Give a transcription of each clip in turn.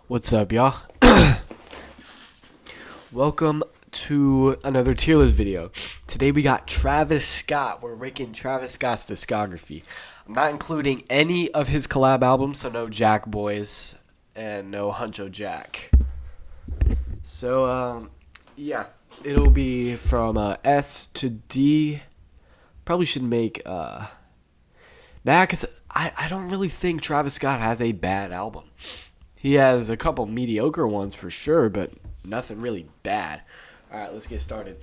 What's up, y'all? Welcome to another tier list video. Today we got Travis Scott. We're ranking Travis Scott's discography. I'm not including any of his collab albums, so no Jack Boys and no Huncho Jack. So, yeah, it'll be from S to D. Probably should make, because I don't really think Travis Scott has a bad album. He has a couple mediocre ones for sure, but nothing really bad. All right, let's get started.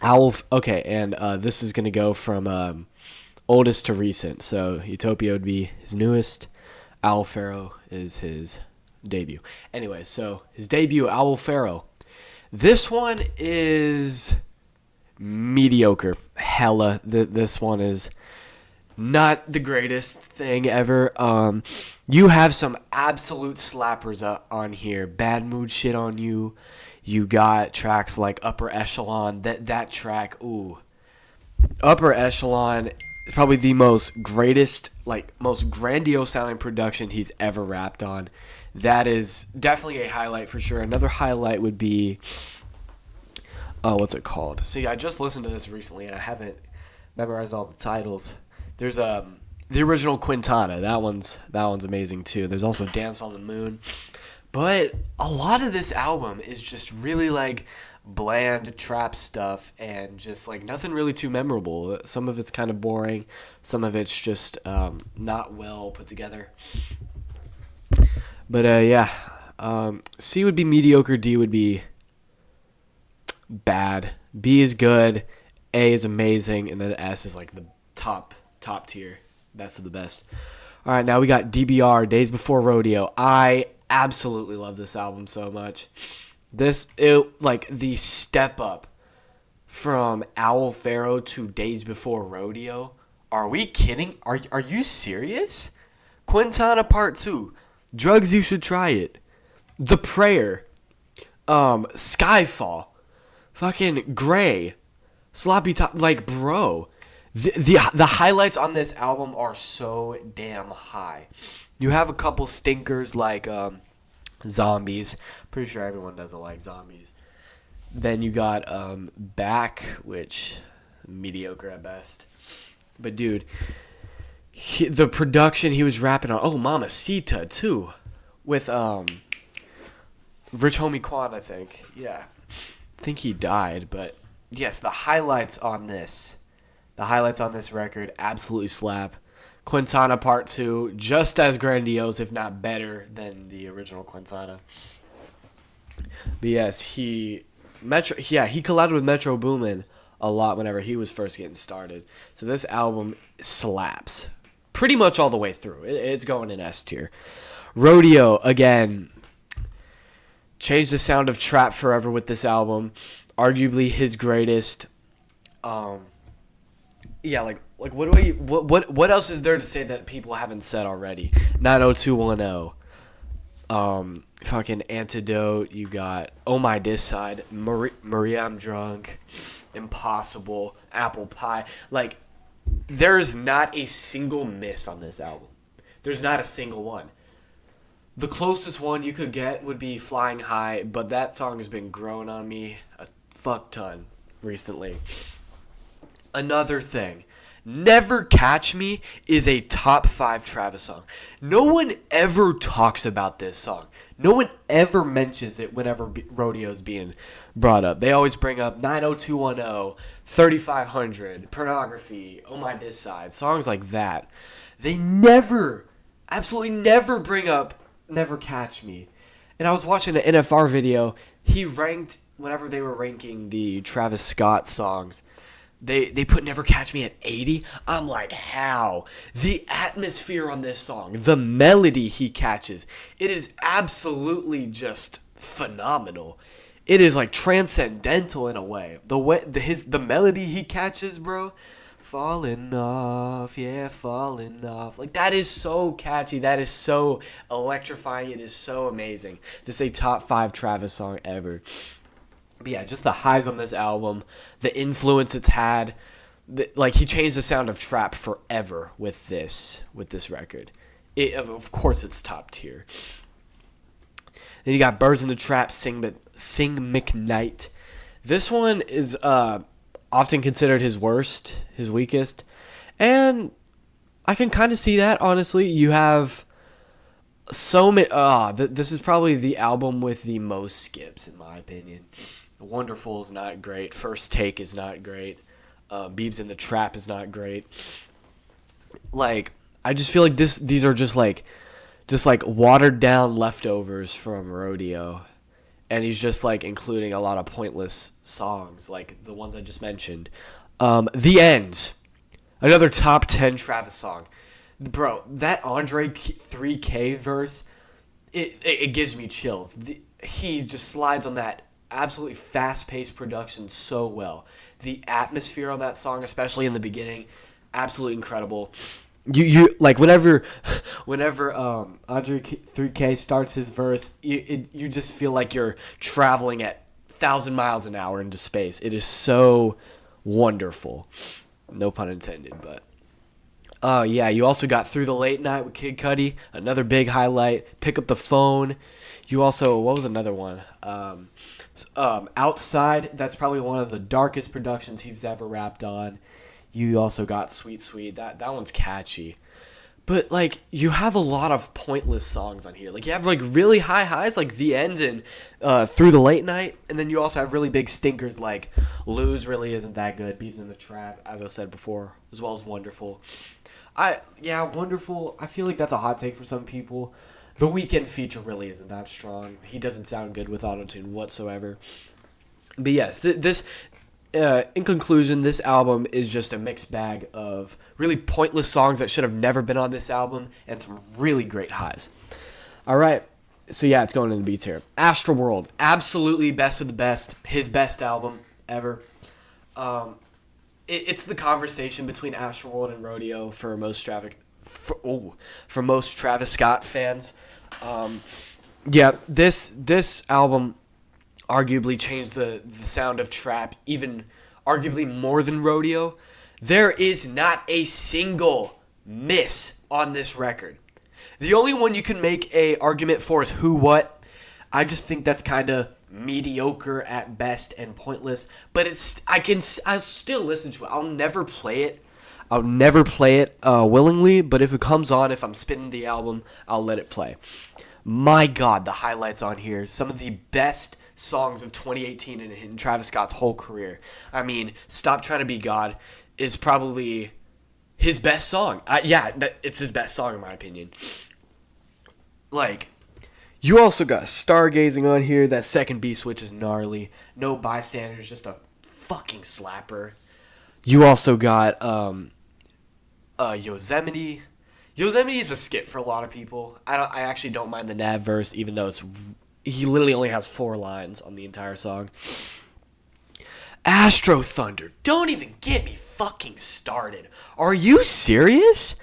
Okay, and this is going to go from oldest to recent. So Utopia would be his newest. Owl Pharaoh is his debut. Anyway, so his debut, Owl Pharaoh. This one is mediocre. Hella. This one is not the greatest thing ever. You have some absolute slappers on here. Bad Mood Shit on You. You got tracks like Upper Echelon. That track, ooh. Upper Echelon is probably the most grandiose sounding production he's ever rapped on. That is definitely a highlight for sure. Another highlight would be, what's it called? See, I just listened to this recently and I haven't memorized all the titles. There's the original Quintana. That one's amazing too. There's also Dance on the Moon. But a lot of this album is just really like bland trap stuff and just like nothing really too memorable. Some of it's kind of boring. Some of it's just not well put together. But yeah, C would be mediocre. D would be bad. B is good. A is amazing, and then S is like the top tier, best of the best. All right, now we got DBR, Days Before Rodeo. I absolutely love this album so much. The step up from Owl Pharaoh to Days Before Rodeo. Are we kidding? Are you serious? Quintana Part 2. Drugs You Should Try It. The Prayer. Skyfall. Fucking Gray. Sloppy Top. Like, bro. The highlights on this album are so damn high. You have a couple stinkers like Zombies. Pretty sure everyone doesn't like Zombies. Then you got Back, which mediocre at best. But dude, the production he was rapping on. Oh, Mamacita too, with Rich Homie Quan, I think. Yeah, I think he died. But yes, the highlights on this record absolutely slap. Quintana Part 2, just as grandiose, if not better, than the original Quintana. But yes, he collabed with Metro Boomin a lot whenever he was first getting started. So this album slaps pretty much all the way through. It's going in S tier. Rodeo, again, changed the sound of trap forever with this album. Arguably his greatest. What else is there to say that people haven't said already? 90210. Fucking Antidote. You got Oh My Dis Side. Maria I'm Drunk. Impossible. Apple Pie. Like, there's not a single miss on this album. There's not a single one. The closest one you could get would be Flying High, but that song has been growing on me a fuck ton recently. Another thing, Never Catch Me is a top 5 Travis song. No one ever talks about this song. No one ever mentions it whenever Rodeo's being brought up. They always bring up 90210, 3500, Pornography, Oh My Dis Side, songs like that. They absolutely never bring up Never Catch Me. And I was watching an NFR video. He ranked, whenever they were ranking the Travis Scott songs, They put Never Catch Me at 80. I'm like, how? The atmosphere on this song, the melody he catches, it is absolutely just phenomenal. It is like transcendental in a way. The melody he catches, bro, falling off, yeah, falling off. Like, that is so catchy. That is so electrifying. It is so amazing. This is a top 5 Travis song ever. But yeah, just the highs on this album, the influence it's had, he changed the sound of trap forever with this record. Of course, it's top tier. Then you got Birds in the Trap, Sing McKnight. This one is often considered his worst, his weakest. And I can kind of see that, honestly. You have so many... this is probably the album with the most skips, in my opinion. Wonderful is not great. First Take is not great. Beebs in the Trap is not great. Like, I just feel like these are just like watered down leftovers from Rodeo. And he's just like including a lot of pointless songs, like the ones I just mentioned. The End. Another top 10 Travis song. Bro, that Andre 3K verse, it gives me chills. He just slides on that absolutely fast-paced production so well. The atmosphere on that song, especially in the beginning, absolutely incredible. You like whenever Andre 3K starts his verse, you just feel like you're traveling at 1,000 miles an hour into space. It is so wonderful. No pun intended, but yeah, you also got Through the Late Night with Kid Cudi, another big highlight. Pick Up the Phone. You also, what was another one? Outside, that's probably one of the darkest productions he's ever rapped on. You also got Sweet Sweet. That one's catchy. But, like, you have a lot of pointless songs on here. Like, you have, like, really high highs, like The End and Through the Late Night. And then you also have really big stinkers, like Lose really isn't that good. Beebs in the Trap, as I said before, as well as Wonderful. Wonderful. I feel like that's a hot take for some people. The Weeknd feature really isn't that strong. He doesn't sound good with autotune whatsoever. But yes, in conclusion, this album is just a mixed bag of really pointless songs that should have never been on this album and some really great highs. All right. So yeah, it's going in the beats here. Astroworld, absolutely best of the best. His best album ever. It's the conversation between Astroworld and Rodeo for most Travis Scott fans. This album arguably changed the sound of trap even arguably more than Rodeo. There is not a single miss on this record. The only one you can make a argument for is Who What. I just think that's kind of mediocre at best and pointless, but I'll still listen to it. I'll never play it willingly, but if it comes on, if I'm spinning the album, I'll let it play. My God, the highlights on here, some of the best songs of 2018 in Travis Scott's whole career. I mean, Stop Trying to Be God is probably his best song. It's his best song in my opinion. Like, you also got Stargazing on here. That second beat switch is gnarly. No Bystanders, just a fucking slapper. You also got Yosemite. Yosemite is a skip for a lot of people. I actually don't mind the Nav verse, even though he literally only has 4 lines on the entire song. Astro Thunder. Don't even get me fucking started. Are you serious?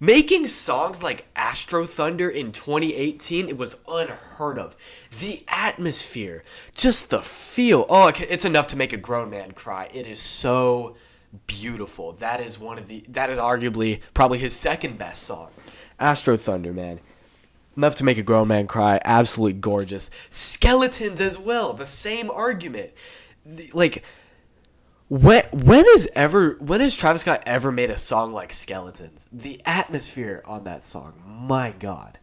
Making songs like Astro Thunder in 2018, it was unheard of. The atmosphere, just the feel. Oh, it's enough to make a grown man cry. It is so beautiful. That is arguably probably his second best song. Astro Thunder, man. Enough to make a grown man cry. Absolutely gorgeous. Skeletons as well. The same argument. When has Travis Scott ever made a song like Skeletons? The atmosphere on that song, my God.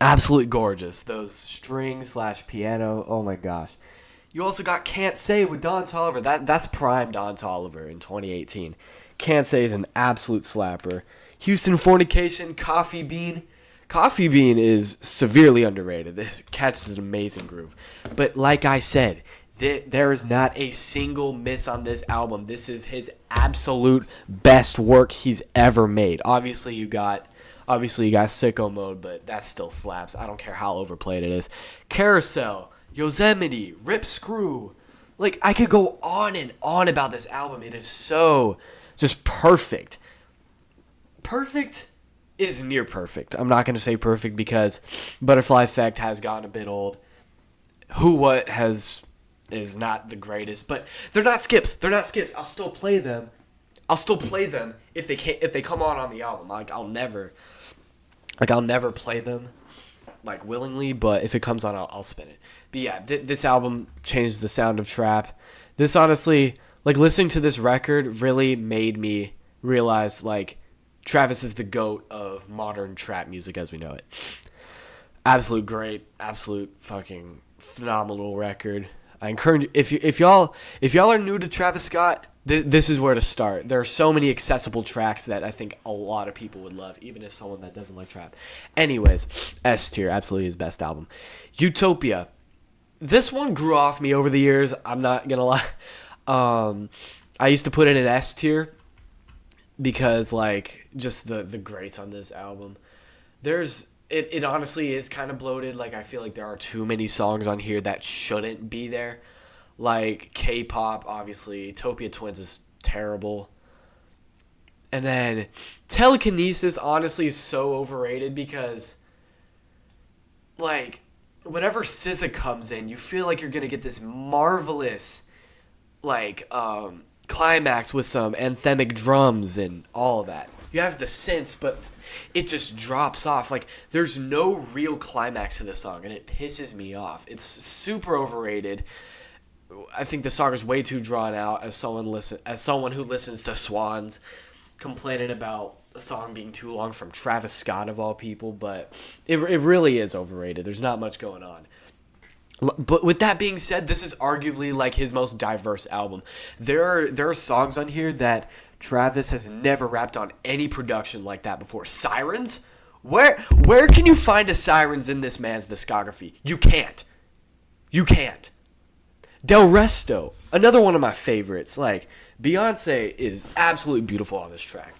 Absolutely gorgeous. Those strings / piano, oh my gosh. You also got Can't Say with Don Toliver. That's prime Don Toliver in 2018. Can't Say is an absolute slapper. Houston Fornication, Coffee Bean. Coffee Bean is severely underrated. This catches an amazing groove. But like I said, there is not a single miss on this album. This is his absolute best work he's ever made. Obviously you got Sicko Mode, but that still slaps. I don't care how overplayed it is. Carousel, Yosemite, Rip Screw. Like, I could go on and on about this album. It is so just perfect. Perfect is near perfect. I'm not going to say perfect because Butterfly Effect has gotten a bit old. Who What is not the greatest, but they're not skips. I'll still play them. if they come on the album. I'll never play them. like willingly, but if it comes on, I'll spin it. But yeah, this album changed the sound of trap. This honestly, like listening to this record really made me realize like Travis is the GOAT of modern trap music as we know it. Absolute great, absolute fucking phenomenal record. I encourage if y'all are new to Travis Scott, this is where to start. There are so many accessible tracks that I think a lot of people would love, even if someone that doesn't like trap. Anyways, S tier, absolutely his best album. Utopia. This one grew off me over the years. I'm not gonna lie. I used to put it in S tier because like just the greats on this album. It honestly is kind of bloated. Like I feel like there are too many songs on here that shouldn't be there. Like K-pop, obviously. Utopia Twins is terrible. And then Telekinesis, honestly, is so overrated because, like, whenever SZA comes in, you feel like you're going to get this marvelous, like, climax with some anthemic drums and all of that. You have the synths, but it just drops off. Like, there's no real climax to the song, and it pisses me off. It's super overrated. I think the song is way too drawn out as someone who listens to Swans complaining about a song being too long from Travis Scott of all people, but it really is overrated. There's not much going on. But with that being said, this is arguably like his most diverse album. There are songs on here that Travis has never rapped on any production like that before. Sirens? Where can you find a Sirens in this man's discography? You can't. You can't. Del Resto, another one of my favorites. Like, Beyonce is absolutely beautiful on this track.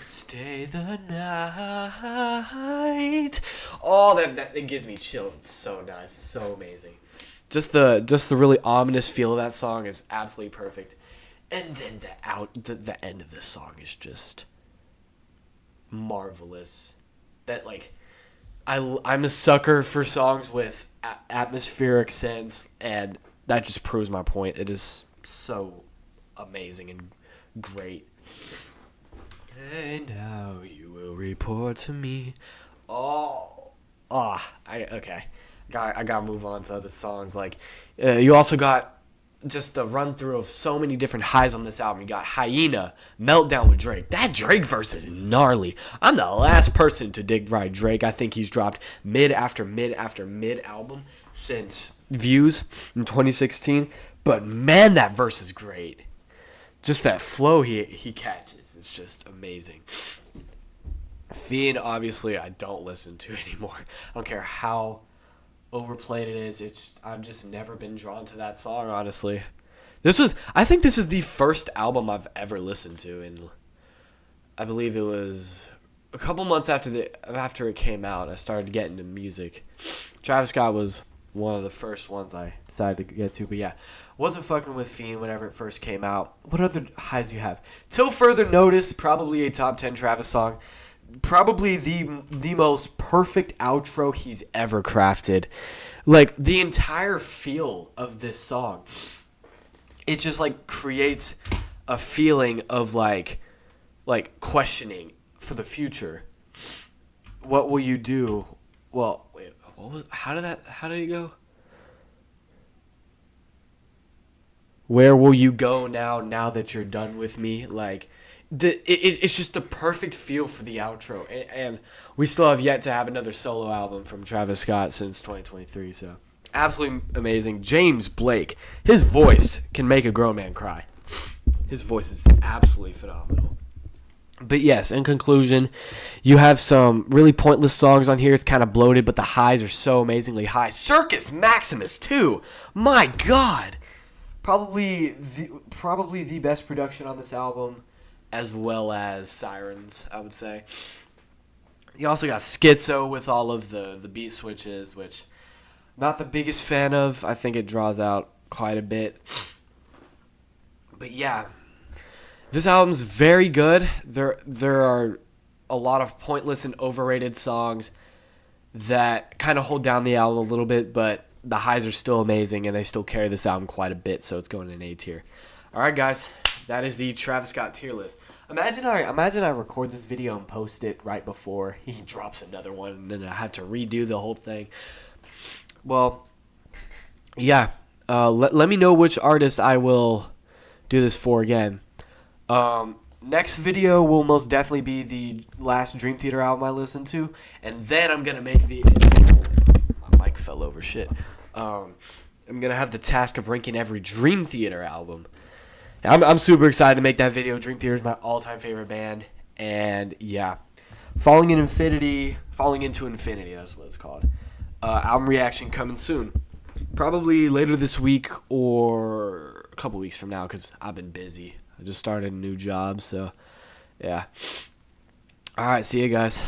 Stay the night. Oh, that it gives me chills. It's so nice, so amazing. Just the really ominous feel of that song is absolutely perfect. And then the end of this song is just marvelous. That like, I'm a sucker for songs with atmospheric sense, and that just proves my point. It is so amazing and great. And now you will report to me. Okay. I gotta move on to other songs. Like, you also got just a run through of so many different highs on this album. You got Hyena, Meltdown with Drake. That Drake verse is gnarly. I'm the last person to dig right Drake. I think he's dropped mid after mid after mid album since Views in 2016. But man, that verse is great. Just that flow he catches is just amazing. Fiend, obviously, I don't listen to anymore. I don't care how overplayed it is. I've just never been drawn to that song, honestly. I think this is the first album I've ever listened to, and I believe it was a couple months after it came out. I started getting into music. Travis Scott was one of the first ones I decided to get to, but yeah, wasn't fucking with Fiend whenever it first came out. What other highs do you have? Till Further Notice, probably a top 10 Travis song. Probably the most perfect outro he's ever crafted. Like, the entire feel of this song, it just like creates a feeling of like questioning for the future. What will you do? Well, wait, how did it go? Where will you go now that you're done with me? Like, it's just the perfect feel for the outro, and we still have yet to have another solo album from Travis Scott since 2023. So absolutely amazing. James Blake, his voice can make a grown man cry. His voice is absolutely phenomenal. But yes, in conclusion, you have some really pointless songs on here. It's kind of bloated, but the highs are so amazingly high. Circus Maximus too. My God, probably the best production on this album, as well as Sirens, I would say. You also got Schizo with all of the beat switches, which I'm not the biggest fan of. I think it draws out quite a bit. But yeah, this album's very good. There are a lot of pointless and overrated songs that kind of hold down the album a little bit, but the highs are still amazing, and they still carry this album quite a bit, so it's going in A tier. All right, guys, that is the Travis Scott tier list. Imagine I record this video and post it right before he drops another one, and then I have to redo the whole thing. Well, yeah. Let me know which artist I will do this for again. Next video will most definitely be the last Dream Theater album I listened to, and then I'm gonna make the. My mic fell over. Shit. I'm gonna have the task of ranking every Dream Theater album. I'm super excited to make that video. Dream Theater is my all-time favorite band, and yeah, Falling into Infinity. That's what it's called. Album reaction coming soon, probably later this week or a couple weeks from now, because I've been busy. I just started a new job, so yeah. All right, see you guys.